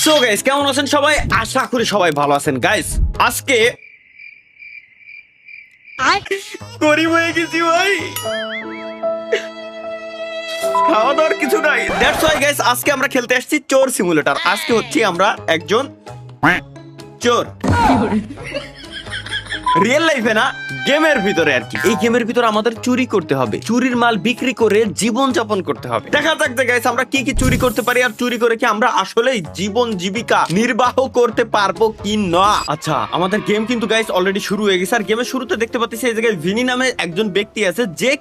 So guys কেমন আছেন সবাই? আশা করি সবাই ভালো আছেন। গাইস আজকে গরিব হয়ে গেছি ভাই, খাওয়া দাওয়ার কিছু নাই। দ্যাটস ওয়াই গাইস আজকে আমরা খেলতে আসছি চোর সিমুলেটর। আজকে হচ্ছে আমরা একজন চোর, রিয়েল লাইফে না, গেমের ভিতরে আর কি। এই গেমের ভিতরে আমাদের চুরি করতে হবে, চুরির মাল বিক্রি করে জীবন যাপন করতে হবে। দেখা যাক যে গাইস আমরা কি কি চুরি করতে পারি, আর চুরি করে কি আমরা আসলে জীবন জীবিকা নির্বাহ করতে পারবো কি না। আচ্ছা, আমাদের গেম কিন্তু গাইস অলরেডি শুরু হয়ে গেছে। আর গেমের শুরুতে দেখতে পাচ্ছি এই জায়গায় ভিনি নামে একজন ব্যক্তি আছে, যে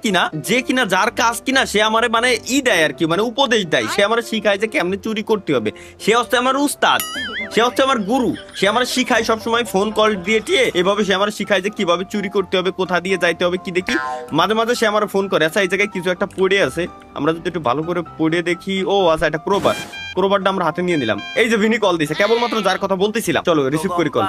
কিনা যার কাজ কিনা সে আমারে মানে দেয় আর কি, মানে উপদেশ দেয়। সে আমার শিখায় যে কেমনে চুরি করতে হবে। সে হচ্ছে আমার উস্তাদ, সে হচ্ছে আমার গুরু। সে আমার শিখায় সবসময়, ফোন কল দিয়ে টিয়ে এভাবে সে আমার শিখায় যে কিভাবে চুরি করতে হবে, কোথা দিয়ে যাইতে হবে কি দেখি। মাঝে মাঝে সে আমার ফোন করে। আচ্ছা, এই জায়গায় কিছু একটা পড়ে আছে, আমরা যদি একটু ভালো করে পড়ে দেখি। ও আচ্ছা, এটা ক্রোবারটা আমরা হাতে নিয়ে নিলাম। এই যে ভিনি কল দিছে, কেবলমাত্র যার কথা বলতেছিলাম। চলো রিসিভ করি কল।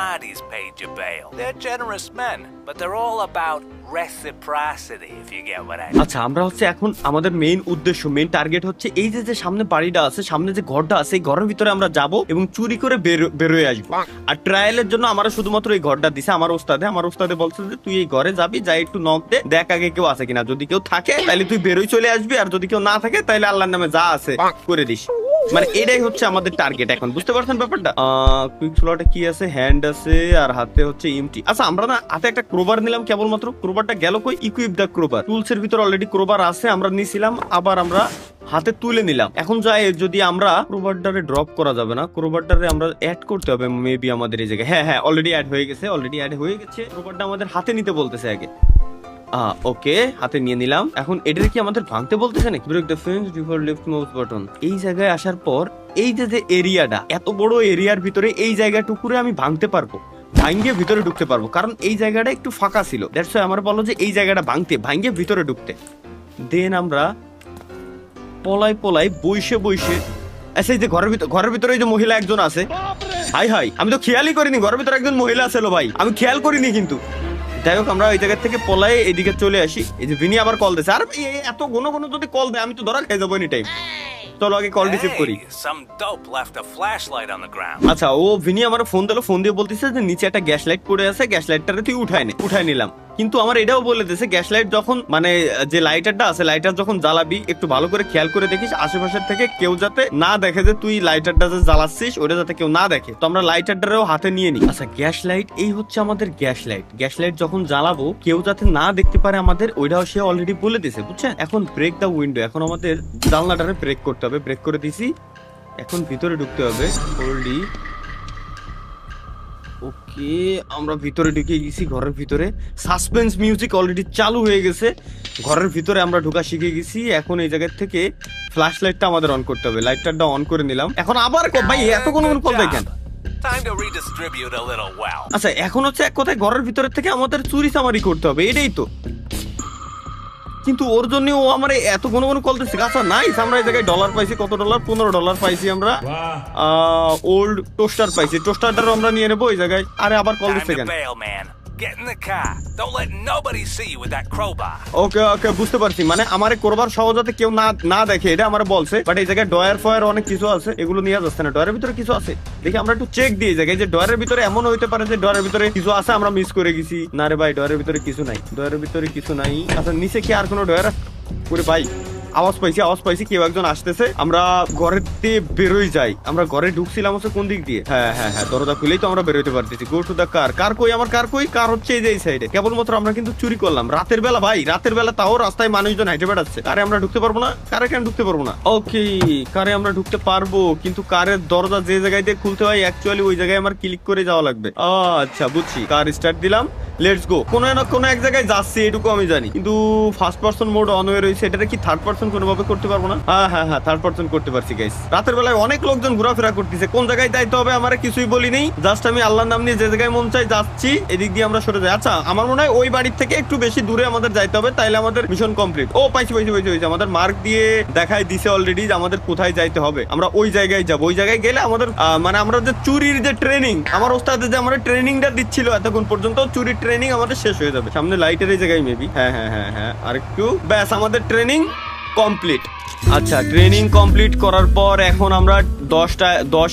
আচ্ছা, আমরা হচ্ছে এখন আমাদের মেইন উদ্দেশ্য, মেইন টার্গেট হচ্ছে এই যে সামনে বাড়িটা আছে, সামনে যে ঘরটা আছে, এই ঘরের ভিতরে আমরা যাব এবং চুরি করে বেরোয় আসবো। আর ট্রায়ালের জন্য আমরা শুধুমাত্র এই ঘরটা দিছে আমার ওস্তাদে বলছে যে তুই এই ঘরে যাবি, যাই একটু নক দে, দেখ আগে কেউ আছে কিনা। যদি কেউ থাকে তাহলে তুই বেরোয় চলে আসবি, আর যদি কেউ না থাকে তাহলে আল্লাহর নামে যা আছে করে দিস। মানে এটাই হচ্ছে আমাদের টার্গেট এখন, বুঝতে পারছেন ব্যাপারটা? কুইক স্লটে কি আছে? হ্যান্ড আছে, আর হাতে হচ্ছে ইমটি। আচ্ছা, আমরা না হাতে একটা ক্রোবার নিলাম কেবলমাত্র। ক্রোবারটা গেল কই? ইকুইপ দা ক্রোবার। টুলস এর ভিতর অলরেডি ক্রোবার আছে, আমরা নিছিলাম, আবার আমরা হাতে তুলে নিলাম। এখন যাই, যদি আমরা ক্রোবারটারে ড্রপ করা যাবে না, ক্রোবারটারে আমরা অ্যাড করতে হবে মেবি আমাদের এই জায়গায়। হ্যাঁ, অলরেডি অ্যাড হয়ে গেছে। ক্রোবারটা আমাদের হাতে নিতে বলতেছে আগে। ওকে, হাতে নিয়ে নিলাম। এখন এটার কি আমাদের ভাঙতে বলতেছে নাকি? Break the fence before left mouse button. এই জায়গায় আসার পর এই যে এরিয়াটা, এত বড় এরিয়ার ভিতরে এই জায়গাটুকুরে আমি ভাঙতে পারবো, ভাঙ্গে ভিতরে ঢুকতে পারবো, কারণ এই জায়গাটা একটু ফাঁকা ছিল। দ্যাটস ওয়াই আমার বলো যে এই জায়গাটা ভাঙে ভিতরে ঢুকতে। দেন আমরা পলাই বইসে আচ্ছা, এই যে ঘরের ভিতরে এই যে মহিলা একজন আছে। হাই, আমি তো খেয়ালই করিনি ঘরের ভিতরে একজন মহিলা আছে। ভাই, আমি খেয়াল করিনি কিন্তু। যাই হোক, আমরা ওই জায়গা থেকে পলাই এদিকে চলে আসি। এই যে ভিনি আবার কল দিয়েছে। আর এত ঘন যদি কল দেয় আমি তো ধরা খেয়ে যাবো এনি টাইম। চলো আগে কল রিসিভ করি। আচ্ছা, ও ভিনি আমার ফোন দিয়ে বলতেছে যে নিচে একটা গ্যাস লাইট পড়ে আছে, গ্যাস লাইটটারে তুই উঠাই নিলাম। কিন্তু আমার এটাও বলে দিয়েছে গ্যাস লাইট যখন মানে যে লাইটারটা আছে, লাইটার যখন জ্বালাবি একটু ভালো করে খেয়াল করে দেখিস আশেপাশের থেকে কেউ যাতে না দেখে যে তুই লাইটারটা যে জ্বালাচ্ছিস, ওটা যাতে কেউ না দেখে। তো আমরা লাইটারটারেও হাতে নিয়ে নিই। আচ্ছা, গ্যাস লাইট, এই হচ্ছে আমাদের গ্যাস লাইট যখন জ্বালাবো কেউ যাতে না দেখতে পারে আমাদের, ওইটাও সে অলরেডি বলে দিয়েছে, বুঝছেন? এখন ব্রেক দা উইন্ডো, এখন আমাদের জানলাটারে ব্রেক করতে হবে। ব্রেক করে দিছি, এখন ভিতরে ঢুকতে হবে। হোল্ডি, ওকে, আমরা ভিতরে ঢুকে গেছি। ঘরের ভিতরে সাসপেন্স মিউজিক অলরেডি চালু হয়ে গেছে। ঘরের ভিতরে আমরা ঢোকা শিখে গেছি। এখন এই জায়গা থেকে ফ্ল্যাশ লাইটটা আমাদের অন করতে হবে। লাইটটা অন করে নিলাম। এখন আবার ভাই এত কোনো কল দেখেন। আচ্ছা, এখন হচ্ছে এক কথায় ঘরের ভিতরে থেকে আমাদের চুরি চামারি করতে হবে, এটাই তো। কিন্তু ওর জন্য ও আমার এত কোনো কল দিচ্ছে। আচ্ছা নাইস, আমরা এই জায়গায় ডলার পাইছি। কত ডলার? $15 পাইছি আমরা। ওল্ড টোস্টার পাইছি, টোস্টারটারও আমরা নিয়ে নেবো এই জায়গায়। আরে আবার কল দিচ্ছে কেন? ওকে, বুঝতে পারছি। মানে আমার ক্রোবার সহ যাতে কেউ না দেখে, এটা আমার বলছে। বাট এই জায়গায় ডয়ার ফয়ার অনেক কিছু আছে, এগুলো নিয়ে যাচ্ছে না। ডয়ারের ভিতরে কিছু আছে দেখি, আমরা একটু চেক দিয়ে জায়গায় যে ডয়ারের ভিতরে এমন হইতে পারে যে ডয়ারের ভিতরে কিছু আছে, আমরা মিস করে গেছি। না রে ভাই, ডয়ারের ভিতরে কিছু নাই। আচ্ছা, নিচে কি আর কোনো ডয়ার করে? ভাই আওয়াজ পাইছি কেউ একজন আসতেছে। আমরা ঘরের দিয়ে বেরোই যাই। আমরা ঘরে ঢুকছিলাম হচ্ছে কোন দিক দিয়ে? হ্যাঁ, দরজা খুলেই তো আমরা বেরোতে পারতেছি। গো টু দা কার কই? আমার কার হচ্ছে এই যে এই সাইডে। কেবলমাত্র আমরা কিন্তু চুরি করলাম রাতের বেলা। ভাই রাতের বেলা তাও রাস্তায় মানুষজন হেঁটে বেড়াচ্ছে। কারে আমরা ঢুকতে পারবো না? কেন ঢুকতে পারবো না? ওকে, কারে আমরা ঢুকতে পারবো, কিন্তু কারের দরজা যে জায়গায় দিয়ে খুলতে হয় অ্যাকচুয়ালি ওই জায়গায় আমার ক্লিক করে যাওয়া লাগবে। আচ্ছা, বুঝছি। কার স্টার্ট দিলাম, লেটস গো। কোনো এক জায়গায় যাচ্ছি এটুকু আমি জানি, কিন্তু ফার্স্ট পারসন মোড অন হয়ে রয়েছে। এটা কি থার্ড পারসন কোনোভাবে করতে পারবো না? হ্যাঁ, থার্ড পারসন করতে পারছি গাইস। রাতের বেলায় অনেক লোকজন ঘোরাফেরা করতেছে। কোন জায়গায় যাইতে হবে আমার কিছুই বলি নেই, জাস্ট আমি আল্লাহর নাম নিয়ে যে জায়গায় মন চাই যাচ্ছি। এদিক দিয়ে আমরা সরে যাই। আচ্ছা, আমার মনে হয় ওই বাড়ির থেকে একটু বেশি দূরে আমাদের যাইতে হবে, তাইলে আমাদের মিশন কমপ্লিট। ও পাইছি। আমাদের মার্ক দিয়ে দেখাই দিছে অলরেডি যে আমাদের কোথায় যাইতে হবে। আমরা ওই জায়গায় যাবো। ওই জায়গায় গেলে আমাদের মানে আমরা যে চুরির যে ট্রেনিং, আমার ওস্তাদ যে আমাদের ট্রেনিংটা দিচ্ছিল এতক্ষণ পর্যন্ত, চুরির ট্রেনিং আমাদের শেষ হয়ে যাবে। সামনে লাইটের এই জায়গায় মেবি। হ্যাঁ, আরেকটু, ব্যাস আমাদের ট্রেনিং কমপ্লিট। আচ্ছা, ট্রেনিং কমপ্লিট করার পর এখন আমরা 10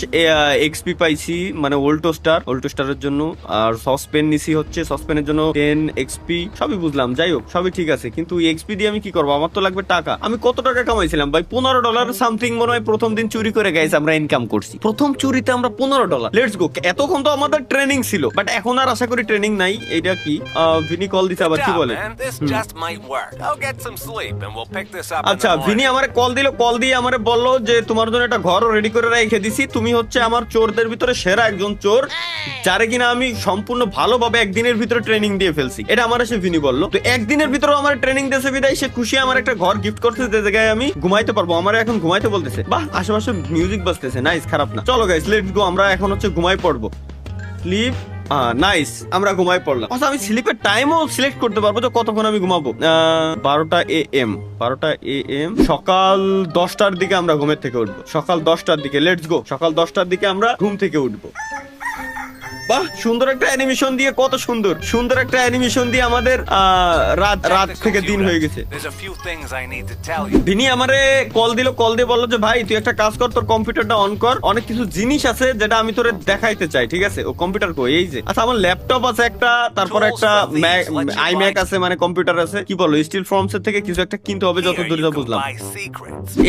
এক্সপি পাইছি, মানে ওল্টোস্টারের জন্য। আর সসপেন নিছি হচ্ছে সসপেনের জন্য 10 এক্সপি, সবই বুঝলাম, যাই হোক সবই ঠিক আছে, কিন্তু এক্সপি দিয়ে আমি কি করবো? আমার তো লাগবে টাকা। আমি কত টাকা কামাইছিলাম ভাই? $15 সামথিং মনে হয় প্রথম দিন চুরি করে গাইস আমরা ইনকাম করছি। প্রথম চুরিতে আমরা $15। Let's go. এতক্ষণ তো আমাদের ট্রেনিং ছিল, বাট এখন আর আশা করি ট্রেনিং নাই। এটা কি ভিনি কল দিতে আবার কি বলে? আচ্ছা, ভিনি আমারে কল দিল, কল দিয়ে আমারে বললো যে তোমার জন্য একটা ঘর রেডি করে রেখে দিছি, তুমি হচ্ছে আমার চোরদের ভিতরে সেরা একজন চোর, যারে কিনা আমি সম্পূর্ণ ভালোভাবে একদিনের ভিতরে ট্রেনিং দিয়ে ফেলছি। এটা আমার সে ভিনি বললো। তো একদিনের ভিতরে আমার ট্রেনিং দিয়েছে বিদায় সে খুশি আমার একটা ঘর গিফট করতে, যে জায়গায় আমি ঘুমাইতে পারবো। আমার এখন ঘুমাইতে বলতেছে, বাহ, আশেপাশে মিউজিক বাজতেছে, নাইস, খারাপ না। চলো গাইস, লেটস গো। আমরা এখন হচ্ছে ঘুমাই পড়বো। স্লিপ, নাইস, আমরা ঘুমাই পড়লাম। আচ্ছা, আমি স্লিপের টাইমও সিলেক্ট করতে পারবো যে কতক্ষণ আমি ঘুমাবো। 12টা AM, 12টা AM, সকাল 10টার দিকে আমরা ঘুমের থেকে উঠবো। সকাল 10টার দিকে, লেটস গো। সকাল 10টার দিকে আমরা ঘুম থেকে উঠবো। বাহ, সুন্দর একটা অ্যানিমেশন দিয়ে, কত সুন্দর একটা অ্যানিমেশন দিয়ে আমাদের রাত থেকে দিন হয়ে গেছে। ভিনি আমারে কল দিয়ে বললো যে ভাই তুই একটা কাজ কর, তোর কম্পিউটারটা অন কর, অনেক কিছু জিনিস আছে যেটা আমি তোরে দেখাইতে চাই, ঠিক আছে? ও কম্পিউটার কই? এই যে। আচ্ছা, আমার ল্যাপটপ আছে একটা, তারপরে একটা আইম্যাক আছে, মানে কম্পিউটার আছে। কি বলো, স্টিল ফর্মস এর থেকে কিছু একটা কিনতে হবে যতদূর যা বুঝলাম।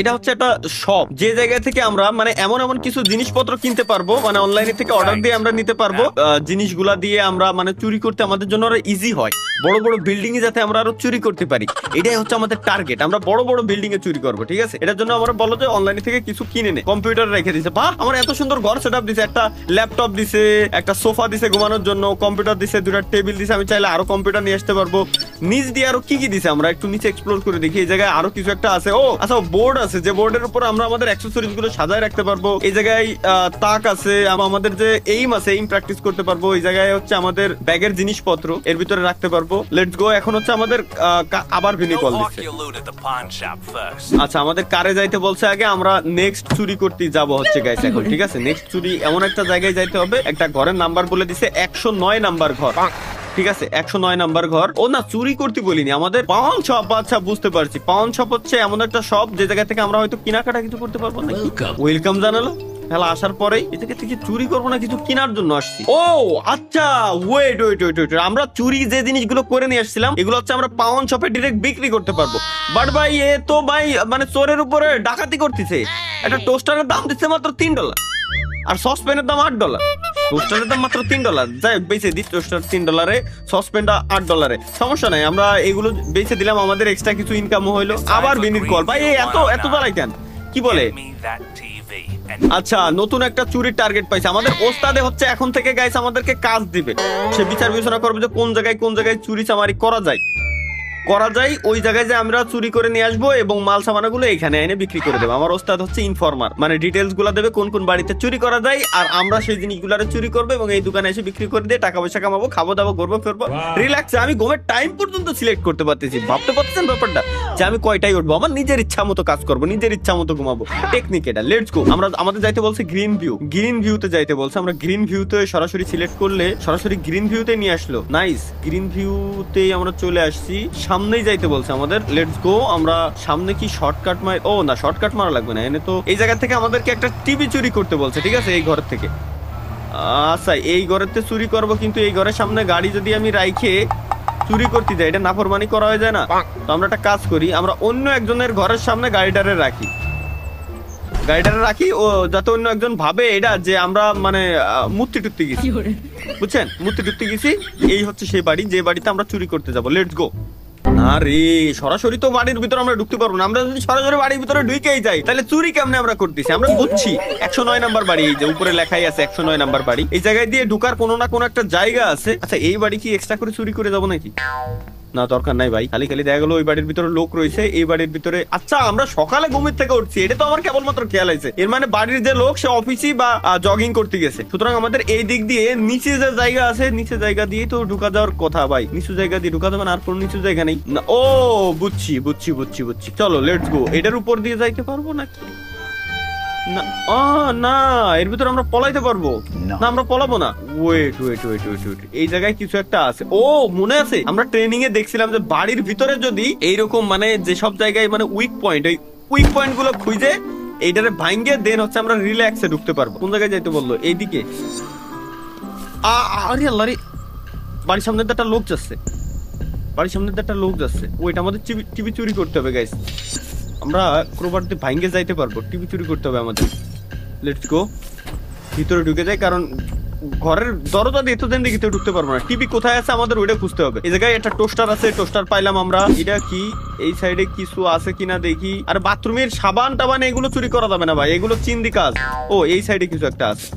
এটা হচ্ছে একটা শপ, যে জায়গা থেকে আমরা মানে এমন কিছু জিনিসপত্র কিনতে পারবো, মানে অনলাইনে থেকে অর্ডার দিয়ে আমরা নিতে পারবো। জিনিসগুলা দিয়ে আমরা মানে চুরি করতে আমাদের জন্য আরো ইজি হয়, বড় বড় বিল্ডিং এ যাতে আমরা আরো চুরি করতে পারি। এটাই হচ্ছে আমাদের টার্গেট, আমরা বড় বড় বিল্ডিং এ চুরি করবো, ঠিক আছে? এটার জন্য আমরা বলো যে অনলাইন থেকে কিছু কিনে নে। কম্পিউটার রেখে দিছে, বাহ, আমার এত সুন্দর ঘর সেটআপ দিছে, একটা ল্যাপটপ দিছে, একটা সোফা দিছে ঘুমানোর জন্য, কম্পিউটার দিছে, দুটা টেবিল দিছে, আমি চাইলে আরো কম্পিউটার নিয়ে আসতে পারবো। নিচ দিয়ে আরো কি দিছে আমরা একটু নিচে এক্সপ্লোর করে দেখি। এই জায়গায় আরো কিছু একটা আছে। ও আচ্ছা, বোর্ড আছে, যে বোর্ডের উপর আমরা আমাদের অ্যাক্সেসরিজ গুলো সাজায় রাখতে পারবো। এই জায়গায় তাক আছে, আমাদের যে এইম আছে, এইম প্র্যাকটিস করতে পারবো। এই জায়গায় হচ্ছে আমাদের ব্যাগের জিনিসপত্র এর ভিতরে রাখতে পারবো। Let's go. এখন হচ্ছে আমাদের আবার ভিনি কল দিচ্ছে। আচ্ছা, আমাদের কারে যাইতে বলছে আগে, আমরা নেক্সট চুরি করতে যাব হচ্ছে গাইস এখন, ঠিক আছে? নেক্সট চুরি এমন একটা জায়গায় যাইতে হবে, একটা ঘরের নাম্বার বলে দিছে 109 নাম্বার ঘর, ঠিক আছে? 109 নাম্বার ঘর। ও না, চুরি করতে বলিনি, আমাদের পাউন শপ। আচ্ছা, বুঝতে পারছি, পাউন শপ হচ্ছে এমন একটা শপ যে জায়গা থেকে আমরা হয়তো কেনাকাটা কিছু করতে পারবো। না, ওয়েলকাম জানালো। তাহলে আসার পরেই এটাকে থেকে চুরি করবো না, কিছু কেনার জন্য আসছি। ও আচ্ছা, ওয়েট, আমরা চুরি যে জিনিসগুলো করে নিয়ে আসছিলাম এগুলো হচ্ছে আমরা পাউন শপে ডিরেক্ট বিক্রি করতে পারবো। বাট ভাই, এ তো ভাই মানে চোরের উপরে ডাকাতি করতেছে। একটা টোস্টারের দাম দিচ্ছে মাত্র $3, আর সসপ্যানের দাম $8। টোস্টারের দাম মাত্র $3, যাই বেঁচে দিই। টোস্টার $3, সসপ্যানটা $8। সমস্যা নাই, আমরা এগুলো বেঁচে দিলাম, আমাদের এক্সট্রা কিছু ইনকামও হইলো। আবার বিনির কল, ভাই এত জ্বালাই কেন? কি বলে? আচ্ছা, নতুন একটা চুরির টার্গেট পাইছে আমাদের ওস্তাদে হচ্ছে এখন থেকে গাইস আমাদেরকে কাজ দিবে। সে বিচার বিবেচনা করবে যে কোন জায়গায় চুরি চামারি করা যায়, ওই জায়গায় যে আমরা চুরি করে নিয়ে আসবো এবং মাল সামানাগুলো এখানে এনে বিক্রি করে দেবো। আমার ওস্তাদ হচ্ছে ইনফরমার, মানে ডিটেলস গুলা দেবে কোন কোন বাড়িতে চুরি করা যায়, আর আমরা সেই জিনিসগুলো চুরি করবো এবং এই দোকানে এসে বিক্রি করে দিয়ে টাকা পয়সা কামাবো, খাবো দাবো, ঘুরবো ফিরবো রিল্যাক্সে। আমি ঘুমের টাইম পর্যন্ত সিলেক্ট করতে পারতেছি। ভাবতে পারতেছেন ব্যাপারটা, যে আমি কয়টায় উঠবো, আমার নিজের ইচ্ছা মতো কাজ করবো, নিজের ইচ্ছা মতো ঘুমাবো। টেকনিক এটা। Let's go. আমরা আমাদের যাইতে বলছে গ্রিন ভিউতে যাইতে বলছে। আমরা গ্রিন ভিউতে সরাসরি সিলেক্ট করলে সরাসরি গ্রিন ভিউতে নিয়ে আসলো। নাইস, গ্রিন ভিউতেই আমরা চলে আসছি। সামনেই যাইতে বলছে আমাদের। Let's go. আমরা সামনে কি শর্টকাট ও না, শর্টকাট মারা লাগবে না, এনে তো এই জায়গা থেকে আমাদেরকে একটা টিভি চুরি করতে বলছে, ঠিক আছে? এই ঘর থেকে। আচ্ছা, এই ঘরেতে চুরি করব, কিন্তু এই ঘরের সামনে গাড়ি যদি আমি রাইখে চুরি করতে যাই, এটা নাফরমানি করা হয়ে যায় না? তো আমরা একটা কাজ করি, আমরা অন্য একজনের ঘরের সামনে গাড়িটারে রাখি, ও যাতে অন্য একজন ভাবে এটা যে আমরা মানে মূর্তি টুত্তি গেছি, বুঝছেন? মূর্তি টুত্তি গেছি। এই হচ্ছে সেই বাড়ি যে বাড়িতে আমরা চুরি করতে যাবো। Let's go. আরে সরাসরি তো বাড়ির ভিতরে আমরা ঢুকতে পারবো না। আমরা যদি সরাসরি বাড়ির ভিতরে ঢুকেই যাই তাহলে চুরি কেমনে আমরা করতেছি? আমরা বুঝছি 109 নাম্বার বাড়ি, এই যে উপরে লেখাই আছে 109 নাম্বার বাড়ি। এই জায়গায় দিয়ে ঢুকার কোনো না কোনো একটা জায়গা আছে। আচ্ছা, এই বাড়ি কি এক্সট্রা করে চুরি করে যাবো নাকি? না, দরকার নাই ভাই। খালি দেখা গেলো ওই বাড়ির ভিতরে লোক রয়েছে, এই বাড়ির ভিতরে। আচ্ছা, আমরা সকালে ঘুমের থেকে উঠছি, এটা তো আমার কেবলমাত্র খেয়াল আছে। এর মানে বাড়ির যে লোক সে অফিসই বা জগিং করতে গেছে। সুতরাং আমাদের এই দিক দিয়ে নিচে যে জায়গা আছে, নিচে জায়গা দিয়ে তো ঢুকা যাওয়ার কথা ভাই। নিচু জায়গা দিয়ে ঢুকা যাবে না, আর কোনো নিচু জায়গা নেই না। ও বুঝছি। চলো লেটস গো। এটার উপর দিয়ে যাইতে পারবো নাকি? না, এর ভিতরে আমরা পলাইতে পারবো না, আমরা পলাবো না। ওয়েট, এই জায়গায় কিছু একটা আছে। ও মনে আছে, আমরা ট্রেনিং এ দেখছিলাম যে বাড়ির ভিতরে যদি এইরকম মানে যেসব জায়গায় মানে উইক পয়েন্ট, ওই উইক পয়েন্ট গুলো খুঁজে এইটারে ভাঙ্গে দেন হচ্ছে আমরা রিল্যাক্সে ঢুকতে পারবো। কোন জায়গায় যাইতে বললো? এইদিকে। আরে আল্লাহ রে, বাড়ির সামনে তো একটা লোক যাচ্ছে, বাড়ির সামনে তো একটা লোক যাচ্ছে। ওইটা আমাদের টিভি চুরি করতে হবে গাইস। আমরা ক্রোবার দিয়ে ভাঙ্গে যাইতে পারবো, টিভি চুরি করতে হবে আমাদের। লেটস গো, ভিতরে ঢুকে যাই, কারণ ঘরের দরজা দিয়ে তো দেন দিকে ঢুকতে পারবো না। টিভি কোথায় আছে আমাদের ওইটা খুঁজতে হবে। এই জায়গায় একটা টোস্টার আছে, টোস্টার পাইলাম আমরা। এটা কি এই সাইডে কিছু আছে কিনা দেখি। আর বাথরুমের সাবান টাবান এগুলো চুরি করা যাবে না ভাই, এগুলো চিন্দি কাজ। ও এই সাইডে কিছু একটা আছে।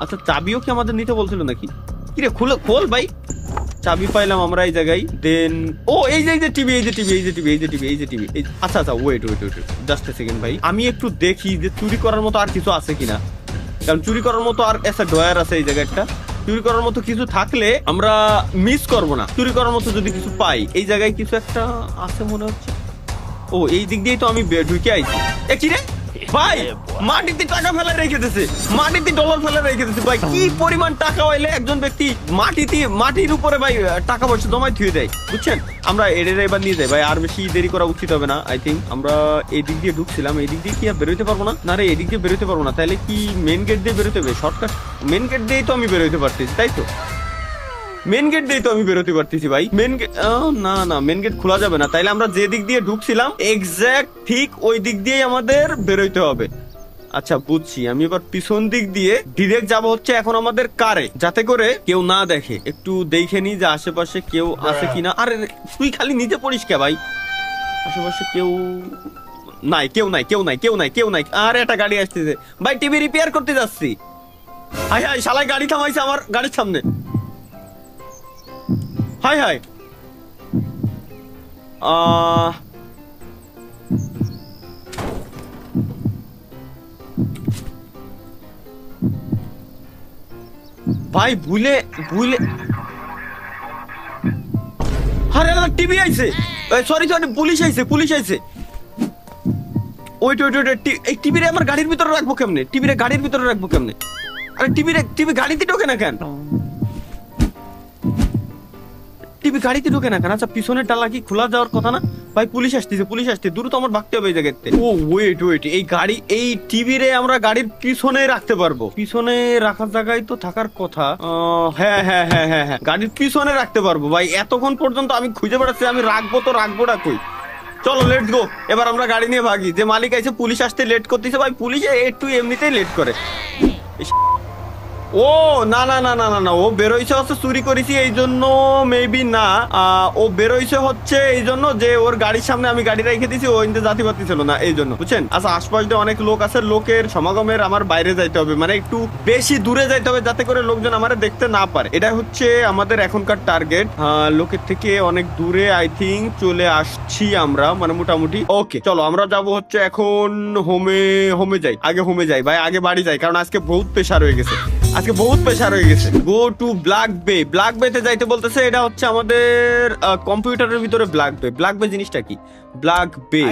আচ্ছা, চাবিও কি আমাদের নিতে বলছিল নাকি? কিরে খোল ভাই। চাবি পাইলাম আমরা এই জায়গায়। দেন ও এই যে টিভি, এই যে টিভি, এই যে টিভি, এই যে টিভি, এই যে টিভি। আচ্ছা আচ্ছা, ওয়েট জাস্ট এ সেকেন্ড ভাই, আমি একটু দেখি যে চুরি করার মতো আর কিছু আছে কিনা। কারণ চুরি করার মতো আর একটা ড্রয়ার আছে এই জায়গাটা, চুরি করার মতো কিছু থাকলে আমরা মিস করবো না। চুরি করার মতো যদি কিছু পাই, এই জায়গায় কিছু একটা আছে মনে হচ্ছে। ও এই দিক দিয়েই তো আমি ঢুকে আইছি। কি রে ভাই, মাটিতে টাকা ফেলে রেখে দিয়েছে, মাটিতে ডলার ফেলে রেখে দিয়েছে ভাই। কি পরিমাণ টাকা হইলে একজন ব্যক্তি মাটির উপরে ভাই টাকা পয়সা জমায় থুয়ে দেয়, বুঝছেন? আমরা এবার নিয়ে যাই ভাই, আর বেশি দেরি করা উচিত হবে না। আই থিঙ্ক আমরা এই দিক দিয়ে ঢুকছিলাম, এই দিক দিয়ে কি আর বেরোতে পারবো না? না রে, এই দিক দিয়ে বেরোতে পারবো না। তাহলে কি মেন গেট দিয়ে বেরোতে হবে? শর্টকাট মেন গেট দিয়েই তো আমি বেরোতে পারতেছি, তাই তো? মেন গেট দিয়ে তো আমি বেরোতে পারতেছি ভাই। মেন গেট না, মেন গেট খোলা যাবে না। তাইলে আমরা যে দিক দিয়ে ঢুকছিলাম এক্সাক্ট ঠিক ওই দিক দিয়েই আমাদের বেরোইতে হবে। আচ্ছা বুঝছি, আমি এবার পিছন দিক দিয়ে ডিরেক্ট যাব হচ্ছে এখন আমাদের কারে, যাতে করে কেউ না দেখে। একটু দেখে নি যে আশেপাশে কেউ আছে কিনা। আরে তুই খালি নিচে পড়িস কে ভাই? আশেপাশে কেউ নাই। আর একটা গাড়ি আসতেছে ভাই, টিভি রিপেয়ার করতে যাচ্ছি। হাই শালা গাড়ি থামাইছে আমার গাড়ির সামনে। হাই ভাই ভুলে আরে টিভি আইছে, সরি পুলিশ আইছে। ওই এই টিভিরে আমার গাড়ির ভিতরে রাখবো কেমনে? আরে টিভি গাড়িতে ঢোকে না কেন? টিভি গাড়িতে ঢোকে না কেন? আচ্ছা পিছনের ডালা কি খোলা যাওয়ার কথা না ভাই? পুলিশ আসতেছে, দ্রুত আমার ভাগতে হবে এই জায়গাতে। ও ওয়েট, এই টিভি রে আমরা গাড়ির পিছনে রাখতে পারবো। পিছনে রাখার জায়গায় তো থাকার কথা। হ্যাঁ, গাড়ির পিছনে রাখতে পারবো ভাই। এতক্ষণ পর্যন্ত আমি খুঁজে বেড়াচ্ছি, আমি রাখবো না কই। চলো লেটস গো, এবার আমরা গাড়ি নিয়ে ভাগি। যে মালিক আইছে, পুলিশ আসতে লেট করতেছে ভাই। পুলিশ একটু এমনিতেই লেট করে। ও না, ও বেরোইছে হচ্ছে চুরি করেছি এই জন্য, মেবি না। ও বেরোইছে হচ্ছে এই জন্য যে ওর গাড়ির সামনে আমি গাড়ি রেখে দিয়েছি, ও ইনতে জাতি পাতি ছিল না এই জন্য, বুঝছেন? আচ্ছা আশপাশ দিয়ে অনেক লোক আছে, লোকের সমাগমের আমার বাইরে যাইতে হবে, মানে একটু বেশি দূরে যাইতে হবে, যাতে করে লোকজন আমার দেখতে না পারে। এটা হচ্ছে আমাদের এখনকার টার্গেট। লোকের থেকে অনেক দূরে আই থিঙ্ক চলে আসছি আমরা, মানে মোটামুটি। ওকে চলো আমরা যাব হচ্ছে এখন হোমে যাই। হোমে যাই ভাই, আগে বাড়ি যাই, কারণ আজকে বহুত প্রেশার হয়ে গেছে। গো টু ব্ল্যাক বে তে যাইতে বলতেছে। এটা হচ্ছে আমাদের কম্পিউটারের ভিতরে ব্ল্যাক বে জিনিসটা কি? ব্ল্যাক বে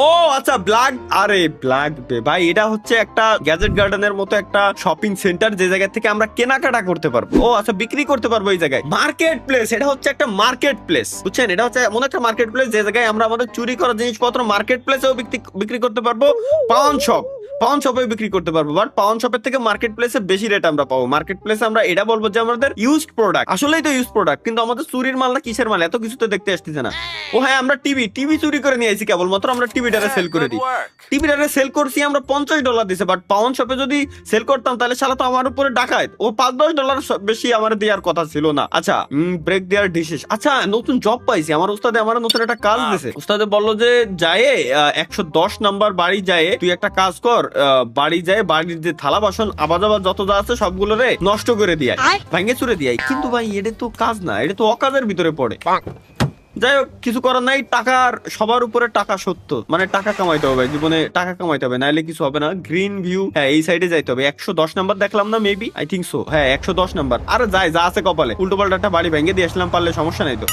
ও আচ্ছা ব্ল্যাক বে ভাই, এটা হচ্ছে একটা গ্যাজেট গার্ডেনের মতো একটা শপিং সেন্টার, যে জায়গা থেকে আমরা কেনাকাটা করতে পারবো। ও আচ্ছা, বিক্রি করতে পারবো এই জায়গায়। মার্কেট প্লেস, এটা হচ্ছে একটা মার্কেট প্লেস, বুঝছেন? এটা হচ্ছে এমন একটা মার্কেট প্লেস যে জায়গায় আমরা আমাদের চুরি করা জিনিসপত্র মার্কেট প্লেসেও বিক্রি করতে পারবো। পাউন শপে বিক্রি করতে পারবো, বাট পাউন শপের থেকে মার্কেট প্লেসে বেশি রেট আমরা পাবো। মার্কেট প্লেসে আমরা এটা বলবো যে আমাদের ইউজড প্রোডাক্ট, আসলেই তো ইউজড প্রোডাক্ট, কিন্তু আমাদের চুরির মাল না কিসের মাল, এত কিছু তো দেখতে আসতেছে না। ও হ্যাঁ, আমরা টিভি চুরি করে নিয়ে আইছি কেবলমাত্র। আমরা টিভিটারে সেল করে দিই। টিভিটারে সেল করছি আমরা $50 দিছে, বাট পাউন শপে যদি সেল করতাম তাহলে শালা তো আমার উপরে ডাকাত। ও $5-10 বেশি আমার দেওয়ার কথা ছিল না। আচ্ছা ব্রেক দেওয়ার ডিসিস। আচ্ছা নতুন জব পাইছি, আমার উস্তাদে আমার নতুন একটা কাজ দিছে। উস্তাদে বললো যে যায় 110 নাম্বার বাড়ি যায় তুই একটা কাজ কর, বাড়ি যায় বাড়ির যে থালা বাসন আবাজ যত যা আছে সবগুলো রে নষ্ট করে দিয়ে ভাঙে চুরে দিয়ে। কিন্তু ভাই এটা তো কাজ না, এটা তো অকাজের ভিতরে পড়ে। যাই হোক, কিছু করার নাই। টাকার সবার উপরে টাকা সত্য, মানে টাকা কামাইতে হবে জীবনে, টাকা কামাইতে হবে, নাইলে কিছু হবে না। গ্রিন ভিউ, হ্যাঁ এই সাইডে যাইতে হবে। 110 নাম্বার দেখলাম না, মেবি আই থিঙ্ক সো, হ্যাঁ 110 নাম্বার। আরে যা আছে কপালে, উল্টো পাল্টা একটা বাড়ি ভেঙে দিয়ে আসলাম, পারলে সমস্যা নাই তো।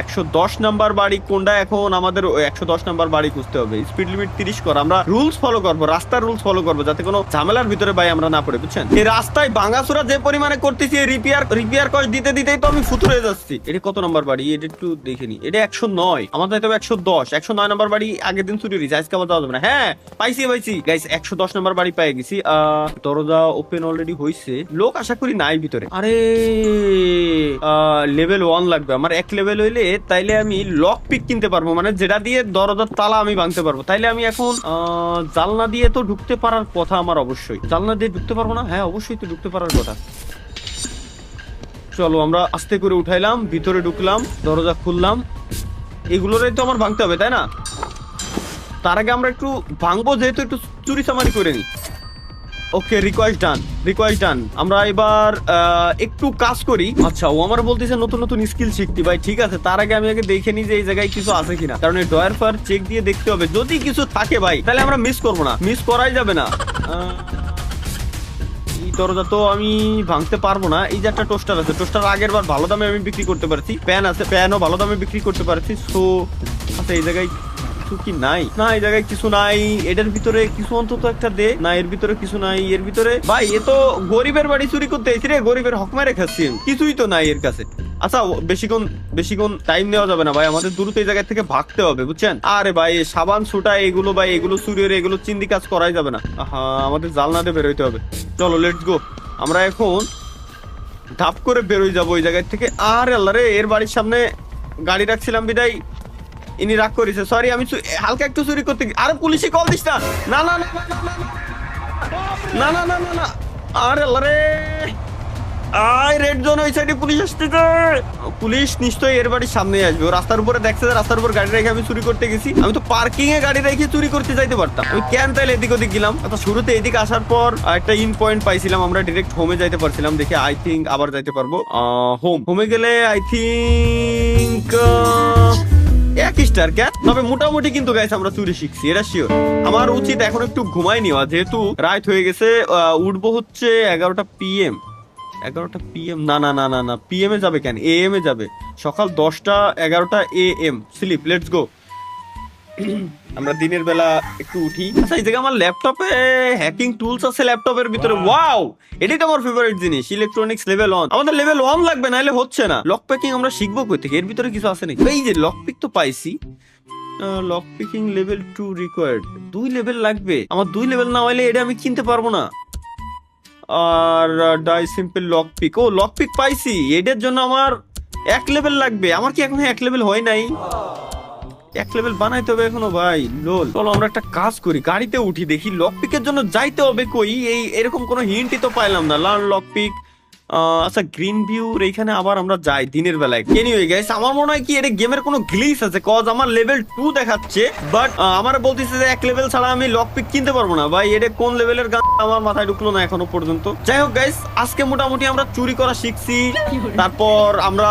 110 নাম্বার বাড়ি কোনটা, এখন আমাদের 110 নাম্বার বাড়ি খুঁজতে হবে। স্পিড লিমিট 30 কর, আমরা রুলস ফলো করবো, রাস্তার রুলস ফলো করবো, যাতে কোনো ঝামেলার ভিতরে ভাই আমরা না পড়ে, বুঝছেন? এই রাস্তায় ভাঙাচোরা যে পরিমাণে করতেছি, রিপেয়ার কস্ট দিতে দিতেই তো আমি ফুতুর হয়ে যাচ্ছি। এটা কত নাম্বার বাড়ি এটা একটু দেখে নি। এটা 109, আমাদের তবে 109 নাম্বার বাড়ি আগের দিন চুরি হয়েছে, আজকে আবার যাওয়া যাবে না। হ্যাঁ পাইছি গাইস, 110 নাম্বার বাড়ি পেয়ে গেছি। দরজা ওপেন অলরেডি হয়েছে, লোক আশা করি নাই ভিতরে। আরে লেভেল 1 লাগবে আমার, 1 লেভেল হইলে তাইলে আমি লক পিক কিনতে পারবো, মানে যেটা দিয়ে দরজার তালা আমি ভাঙতে পারবো। তাইলে আমি এখন জানলা দিয়ে তো ঢুকতে পারার কথা আমার, অবশ্যই জানলা দিয়ে ঢুকতে পারবো না? হ্যাঁ অবশ্যই তো ঢুকতে পারার কথা। চলো আমরা আস্তে করে উঠাইলাম, ভিতরে ঢুকলাম, দরজা খুললাম। এগুলোরই তো আমার ভাঙতে হবে তাই না? তার আগে আমরা একটু ভাঙবো, যেহেতু একটু চুরি চামারি করে নি। ওকে, রিকোয়েস্ট ডান। আমরা এবার একটু কাজ করি। আচ্ছা, ও আমার বলতেছে নতুন নতুন স্কিল শিখতে ভাই, ঠিক আছে। তার আগে আমি আগে দেখে নিই যে এই জায়গায় কিছু আছে কিনা, কারণ এই ডয়ার ফায়ার চেক দিয়ে দেখতে হবে। যদি কিছু থাকে ভাই তাহলে আমরা মিস করবো না, মিস করাই যাবে না। এই দরজা তো আমি ভাঙতে পারবো না। এই যে একটা টোস্টার আছে, টোস্টার আগের বার ভালো দামে আমি বিক্রি করতে পারছি। প্যান আছে, প্যানও ভালো দামে বিক্রি করতে পারছি। সো আচ্ছা, এই জায়গায় কি নাই? না, এই জায়গায় কিছু নাই। এটার ভিতরে কিছু অন্তত একটা দে না, এর ভিতরে কিছু নাই। এর ভিতরে ভাই এ তো গরিবের বাড়ি চুরি করতে এসেছি রে, গরিবের হক মেরে খাচ্ছি, কিছুই তো নাই এর কাছে। আচ্ছা, বেশিক্ষণ টাইম নেওয়া যাবে না ভাই, আমাদের দ্রুত এই জায়গা থেকে ভাগতে হবে, বুঝছেন? আরে ভাই সাবান সুটা এগুলো ভাই, এগুলো চুরি হয়ে এগুলো চিন্দি কাজ করাই যাবে না। হ্যাঁ, আমাদের জালনাতে বেরোইতে হবে। চলো লেটস গো। আমরা এখন ধাপ করে বেরোই যাবো এই জায়গা থেকে। আরে আল্লাহ রে, এর বাড়ির সামনে গাড়ি রাখছিলাম বিদায় ইনি রাগ করেছে। সরি, আমি হালকা একটু চুরি করতে। আরে পুলিশে কল দিস না। না না না না না না না না। আরে আল্লাহ রে, আয় রেড জোন, ওই সাইডে পুলিশ আসতেছে। পুলিশ নিশ্চয়ই এর বাড়ির সামনে আসবে। ও রাস্তার উপরে দেখছে যে রাস্তার উপর গাড়ি রেখে আমি চুরি করতে গেছি। আমি তো পার্কিং এ গাড়ি রেখে চুরি করতে যাইতে পারতাম, আমি কেন তাইলে এদিক ওদিক গেলাম? আচ্ছা, শুরুতে এদিকে আসার পর একটা ইন পয়েন্ট পাইছিলাম, আমরা ডিরেক্ট হোমে যাইতে পারছিলাম। দেখে আই থিঙ্ক আবার যাইতে পারবো। হোমে গেলে আই থিঙ্ক 1 স্টার কেন, তবে মোটামুটি কিন্তু গাইস আমরা চুরি শিখছি, এটা শিওর। আমার উচিত এখন একটু ঘুমাই নেওয়া, যেহেতু রাত হয়ে গেছে। উঠবো হচ্ছে 11টা PM। 11টা PM না না না না না, PM এ যাবে কেন, AM এ যাবে। সকাল 10টা 11টা AM স্লিপ, লেটস গো। আমরা দিনের বেলা একটু উঠি। আচ্ছা, এই জায়গায় আমার ল্যাপটপে হ্যাকিং টুলস আছে ল্যাপটপের ভিতরে। ওয়াও, এটাই তো আমার ফেভারিট জিনিস। ইলেকট্রনিক্স লেভেল 1, আমাদের লেভেল 1 লাগবে, নাহলে হচ্ছে না। লক প্যাকিং আমরা শিখবো কই থেকে? এর ভিতরে কিছু আছে নাকি? এই যে লক পিক তো পাইছি। Lock picking level 2 required, 2 level লাগবে আমার। 2 লেভেল না হইলে এটা আমি কিনতে পারবো না। আর ডাই সিম্পল লক পিক, ও লক পিক পাইছি। এটার জন্য আমার 1 লেভেল লাগবে। আমার কি এখন 1 লেভেল হয় নাই? 1 লেভেল বানাইতে হবে এখনো ভাই, লোল। চলো আমরা একটা কাজ করি, গাড়িতে উঠি, দেখি লক পিকের জন্য যাইতে হবে কই। এরকম কোনো হিন্টই তো পাইলাম না। Learn lock pick. আচ্ছা, গ্রিন ভিউর এইখানে আবার আমরা যাই দিনের বেলায়। এনিওয়ে গাইস, আমার মনে হয় কি এটা গেমের কোনো গ্লিচ আছে, কজ আমার লেভেল 2 দেখাচ্ছে, বাট আমার বলতেছে যে 1 লেভেল ছাড়া আমি লক পিক কিনতে পারবো না। ভাই এটা কোন লেভেলের গান আমার মাথায় ঢুকলো না এখনো পর্যন্ত। যাই হোক গাইস, আজকে মোটামুটি আমরা চুরি করা শিখছি। তারপর আমরা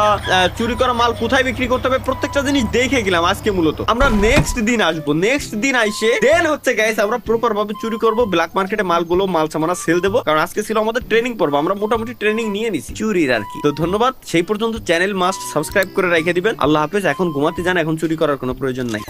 চুরি করা মাল কোথায় বিক্রি করতে হবে প্রত্যেকটা জিনিস দেখে গেলাম। আজকে মূলত আমরা নেক্সট দিন আসবো, নেক্সট দিন আইসে দেন হচ্ছে গাইস আমরা প্রপার ভাবে চুরি করবো, ব্ল্যাক মার্কেটে মালগুলো মাল সামানা সেল দেবো। কারণ আজকে ছিল আমাদের ট্রেনিং পর্ব, আমরা মোটামুটি ট্রেনিং নিয়ে নিছি চুরির আর কি। তো ধন্যবাদ, সেই পর্যন্ত চ্যানেল মাস্ট সাবস্ক্রাইব করে রেখে দিবেন। আল্লাহ হাফেজ। এখন ঘুমাতে যান, এখন চুরি করার কোনো প্রয়োজন নাই।